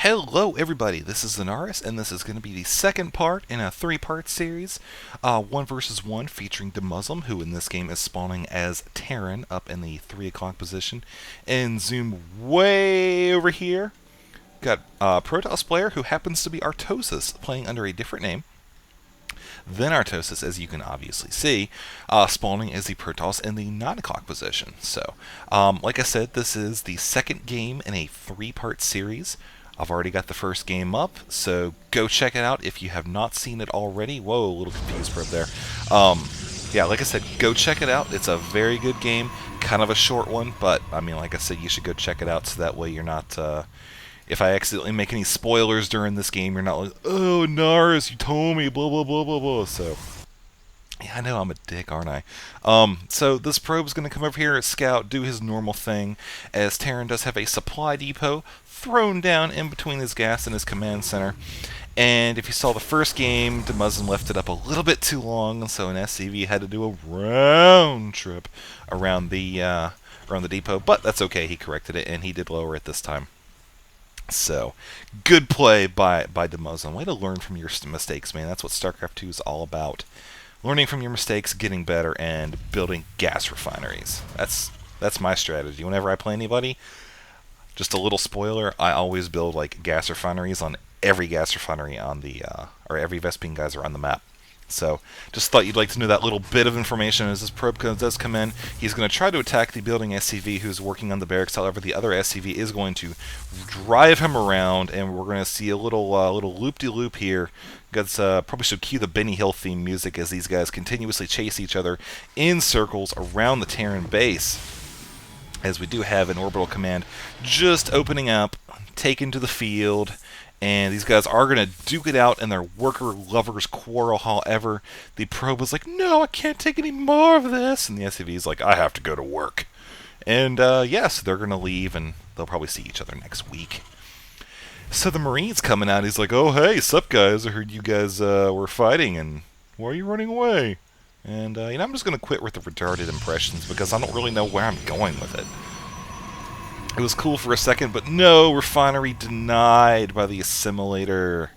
Hello everybody, this is Zenaris, and this is going to be the second part in a three-part series, 1 versus 1 featuring DeMusliM, who in this game is spawning as Terran up in the 3 o'clock position. And zoom way over here, got a Protoss player who happens to be Artosis, playing under a different name than Artosis, as you can obviously see, spawning as the Protoss in the 9 o'clock position. So, like I said, this is the second game in a 3-part series. I've already got the first game up, so go check it out if you have not seen it already. Whoa, a little confused probe there. Yeah, like I said, go check it out. It's a very good game, kind of a short one, but I mean, like I said, you should go check it out so that way you're not, if I accidentally make any spoilers during this game, you're not like, oh, Naris, you told me, blah, blah, blah, blah, blah. So, yeah, I know I'm a dick, aren't I? So this probe's going to come over here, scout, do his normal thing, as Terran does have a supply depot thrown down in between his gas and his command center. And if you saw the first game, DeMusliM left it up a little bit too long, so an SCV had to do a round trip around the depot. But that's okay, he corrected it, and he did lower it this time. So, good play by DeMusliM. Way to learn from your mistakes, man. That's what Starcraft 2 is all about. Learning from your mistakes, getting better, and building gas refineries. That's my strategy. Whenever I play anybody, just a little spoiler, I always build like gas refineries on every gas refinery on the, or every Vespene geyser on the map. So, just thought you'd like to know that little bit of information as this probe does come in. He's going to try to attack the building SCV who's working on the barracks. However, the other SCV is going to drive him around, and we're going to see a little loop-de-loop here. Probably should cue the Benny Hill theme music as these guys continuously chase each other in circles around the Terran base. As we do have an orbital command just opening up, taken to the field, and these guys are going to duke it out in their worker-lovers quarrel. However, the probe was like, no, I can't take any more of this, and the SCV is like, I have to go to work. And yes, they're going to leave, and they'll probably see each other next week. So the Marine's coming out, he's like, oh, hey, sup, guys, I heard you guys were fighting, and why are you running away? And, I'm just going to quit with the retarded impressions because I don't really know where I'm going with it. It was cool for a second, but no, refinery denied by the assimilator.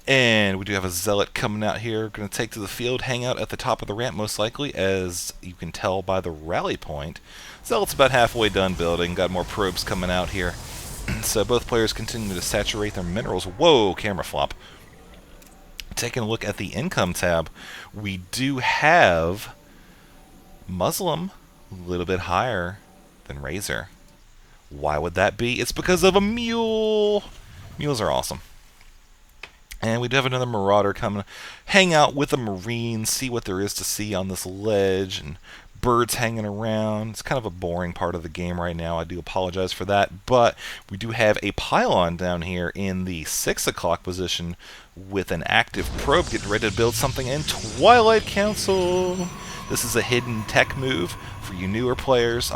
And we do have a zealot coming out here, going to take to the field, hang out at the top of the ramp most likely, as you can tell by the rally point. Zealot's about halfway done building, got more probes coming out here. So both players continue to saturate their minerals. Whoa, camera flop. Taking a look at the income tab, we do have DeMusliM a little bit higher than Razer. Why would that be? It's because of a mule. Mules are awesome. And we do have another Marauder coming, hang out with a Marine, see what there is to see on this ledge, and birds hanging around. It's kind of a boring part of the game right now. I do apologize for that. But we do have a pylon down here in the 6 o'clock position with an active probe getting ready to build something in Twilight Council. This is a hidden tech move for you newer players.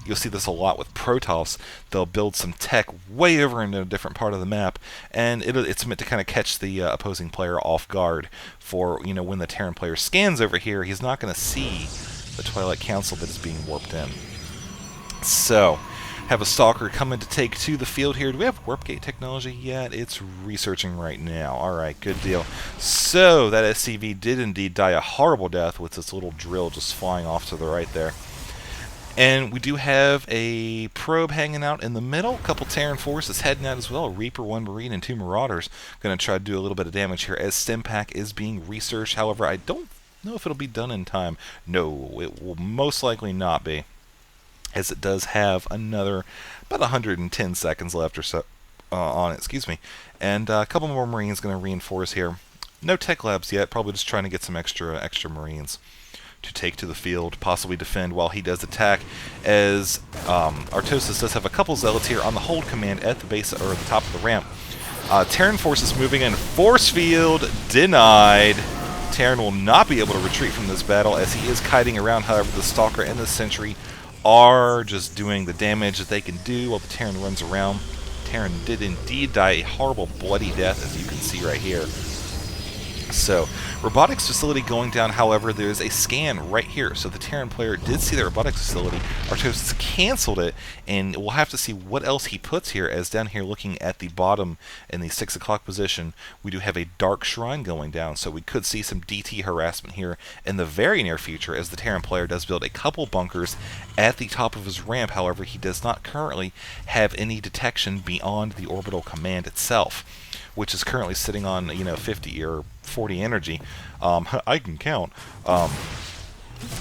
You'll see this a lot with Protoss. They'll build some tech way over in a different part of the map, and it's meant to kind of catch the opposing player off guard for, when the Terran player scans over here, he's not going to see the Twilight Council that is being warped in. So, have a Stalker coming to take to the field here. Do we have warp gate technology yet? It's researching right now. Alright, good deal. So, that SCV did indeed die a horrible death with this little drill just flying off to the right there. And we do have a probe hanging out in the middle. A couple Terran forces heading out as well. A Reaper, 1 Marine, and 2 Marauders. Going to try to do a little bit of damage here as Stimpack is being researched. However, I don't know if it'll be done in time. No, it will most likely not be, as it does have another about 110 seconds left or so on it. Excuse me. And a couple more Marines going to reinforce here. No tech labs yet. Probably just trying to get some extra Marines to take to the field, possibly defend while he does attack, as Artosis does have a couple zealots here on the hold command at the base, or at the top of the ramp. Terran forces moving in, force field denied. Terran will not be able to retreat from this battle as he is kiting around. However, the Stalker and the Sentry are just doing the damage that they can do while the Terran runs around. Terran did indeed die a horrible bloody death, as you can see right here. So, robotics facility going down, however, there's a scan right here. So the Terran player did see the robotics facility. Artosis canceled it, and we'll have to see what else he puts here, as down here looking at the bottom in the 6 o'clock position, we do have a dark shrine going down. So we could see some DT harassment here in the very near future, as the Terran player does build a couple bunkers at the top of his ramp. However, he does not currently have any detection beyond the orbital command itself, which is currently sitting on 50 or 40 energy. I can count.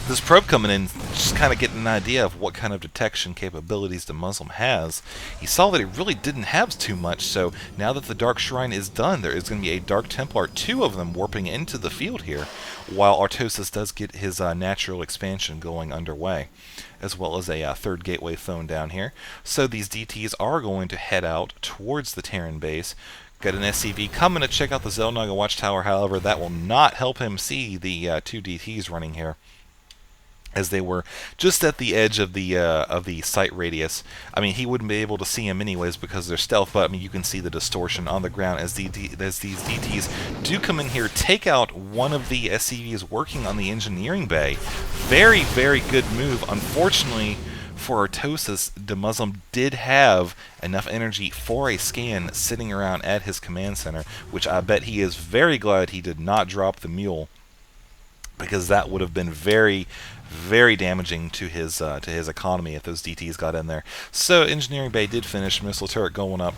This probe coming in, just kind of getting an idea of what kind of detection capabilities DeMusliM has. He saw that he really didn't have too much, so now that the Dark Shrine is done, there is going to be a Dark Templar, 2 of them warping into the field here, while Artosis does get his natural expansion going underway, as well as a 3rd gateway thrown down here. So these DTs are going to head out towards the Terran base. Got an SCV coming to check out the Xel'Naga Watchtower. However, that will not help him see the 2 DTs running here, as they were just at the edge of the sight radius. I mean, he wouldn't be able to see them anyways because they're stealth, but I mean, you can see the distortion on the ground as these DTs do come in here, take out one of the SCVs working on the engineering bay. Very, very good move. Unfortunately for Artosis, DeMusliM did have enough energy for a scan sitting around at his command center, which I bet he is very glad he did not drop the mule, because that would have been very, very damaging to his economy if those DTs got in there. So engineering bay did finish, missile turret going up,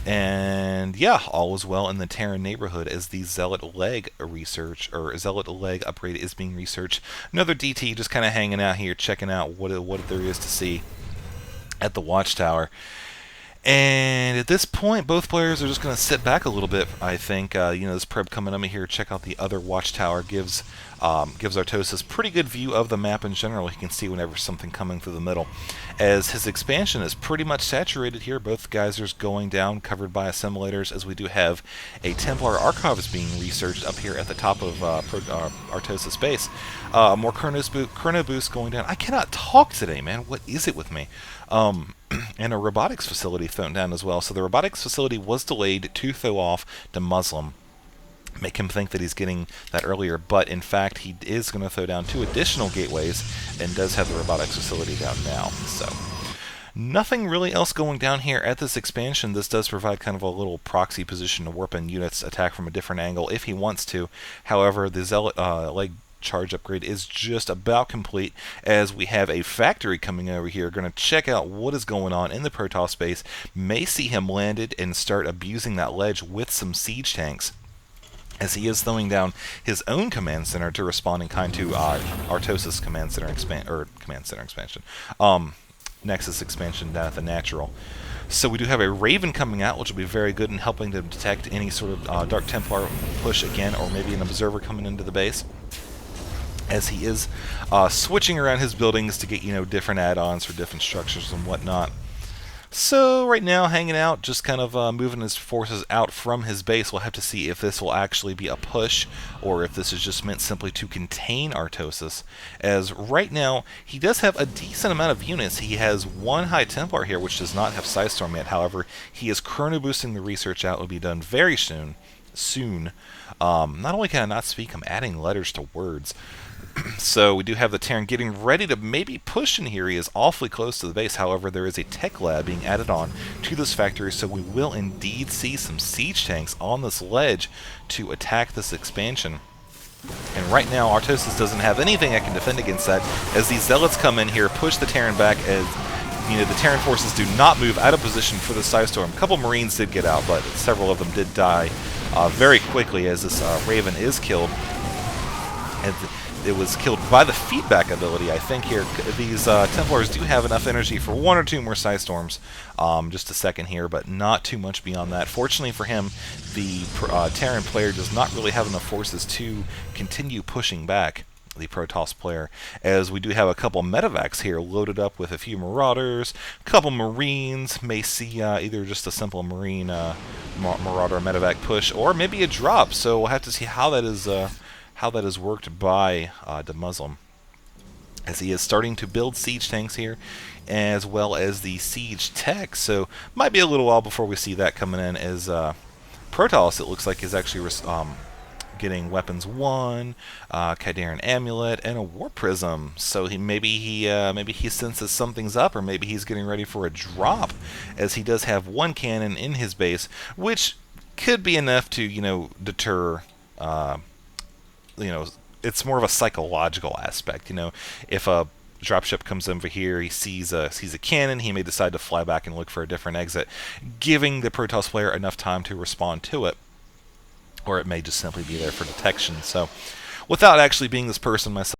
and yeah, all is well in the Terran neighborhood as the Zealot leg research, or Zealot leg upgrade, is being researched. Another DT just kind of hanging out here, checking out what there is to see at the watchtower. And at this point, both players are just going to sit back a little bit, I think. This probe coming up here, check out the other watchtower, gives Artosis pretty good view of the map in general. He can see whenever something coming through the middle. As his expansion is pretty much saturated here, both geysers going down, covered by assimilators, as we do have a Templar Archives being researched up here at the top of Artosis base. More chrono boost going down. I cannot talk today, man. What is it with me? And a robotics facility thrown down as well. So the robotics facility was delayed to throw off DeMusliM, make him think that he's getting that earlier, but in fact he is going to throw down 2 additional gateways and does have the robotics facility down now. So nothing really else going down here at this expansion. This does provide kind of a little proxy position to warp in units, attack from a different angle if he wants to. However, the Zealot leg charge upgrade is just about complete, as we have a factory coming over here, going to check out what is going on in the Protoss space. May see him landed and start abusing that ledge with some siege tanks, as he is throwing down his own command center to respond in kind to Artosis command center expansion. Nexus expansion down at the natural. So we do have a Raven coming out, which will be very good in helping to detect any sort of Dark Templar push again, or maybe an observer coming into the base, as he is switching around his buildings to get different add-ons for different structures and whatnot. So right now, hanging out, just kind of moving his forces out from his base. We'll have to see if this will actually be a push, or if this is just meant simply to contain Artosis, as right now he does have a decent amount of units. He has 1 High Templar here, which does not have Psystorm yet. However, he is chrono boosting the research out. It will be done very soon. Not only can I not speak, I'm adding letters to words. So we do have the Terran getting ready to maybe push in here. He is awfully close to the base. However, there is a tech lab being added on to this factory, so we will indeed see some siege tanks on this ledge to attack this expansion. And right now, Artosis doesn't have anything that can defend against that, as these Zealots come in here, push the Terran back, as the Terran forces do not move out of position for the Psystorm. A couple Marines did get out, but several of them did die very quickly, as this Raven is killed. And it was killed by the feedback ability, I think, here. These Templars do have enough energy for 1 or 2 more Psystorms. Just a second here, but not too much beyond that. Fortunately for him, the Terran player does not really have enough forces to continue pushing back the Protoss player, as we do have a couple medevacs here loaded up with a few Marauders, a couple Marines. May see either just a simple Marine Marauder medevac push, or maybe a drop. So we'll have to see how that is worked by DeMusliM, as he is starting to build siege tanks here, as well as the siege tech. So might be a little while before we see that coming in, as Protoss, it looks like, is actually getting Weapons 1, Kydarian Amulet, and a War Prism. So maybe he senses something's up, or maybe he's getting ready for a drop, as he does have one cannon in his base, which could be enough to, deter. It's more of a psychological aspect. If a dropship comes over here, he sees a cannon, he may decide to fly back and look for a different exit, giving the Protoss player enough time to respond to it, or it may just simply be there for detection. So, without actually being this person myself,